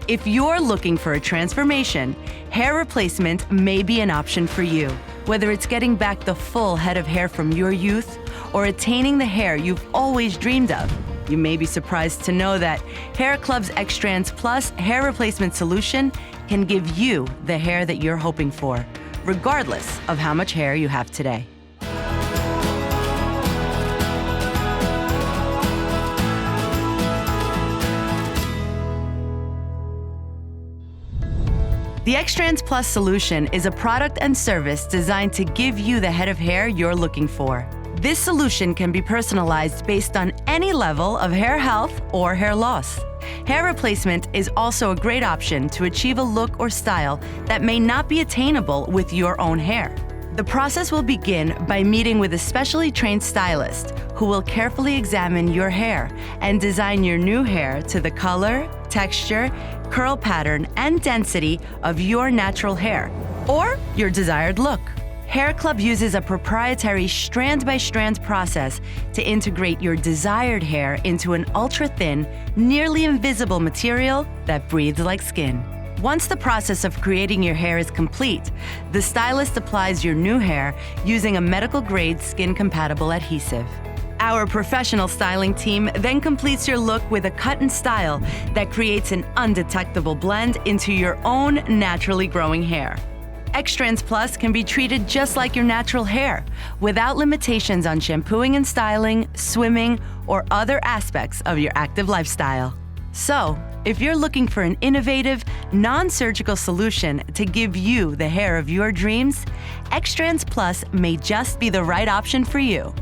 If you're looking for a transformation, hair replacement may be an option for you. Whether it's getting back the full head of hair from your youth or attaining the hair you've always dreamed of, you may be surprised to know that HairClub's Xtrands Plus hair replacement solution can give you the hair that you're hoping for, regardless of how much hair you have today. The Xtrands Plus solution is a product and service designed to give you the head of hair you're looking for. This solution can be personalized based on any level of hair health or hair loss. Hair replacement is also a great option to achieve a look or style that may not be attainable with your own hair. The process will begin by meeting with a specially trained stylist who will carefully examine your hair and design your new hair to the color, texture, curl pattern, and density of your natural hair or your desired look. HairClub uses a proprietary strand-by-strand process to integrate your desired hair into an ultra-thin, nearly invisible material that breathes like skin. Once the process of creating your hair is complete, the stylist applies your new hair using a medical-grade skin-compatible adhesive. Our professional styling team then completes your look with a cut and style that creates an undetectable blend into your own naturally growing hair. Xtrands Plus can be treated just like your natural hair, without limitations on shampooing and styling, swimming, or other aspects of your active lifestyle. So, if you're looking for an innovative, non-surgical solution to give you the hair of your dreams, Xtrands Plus may just be the right option for you.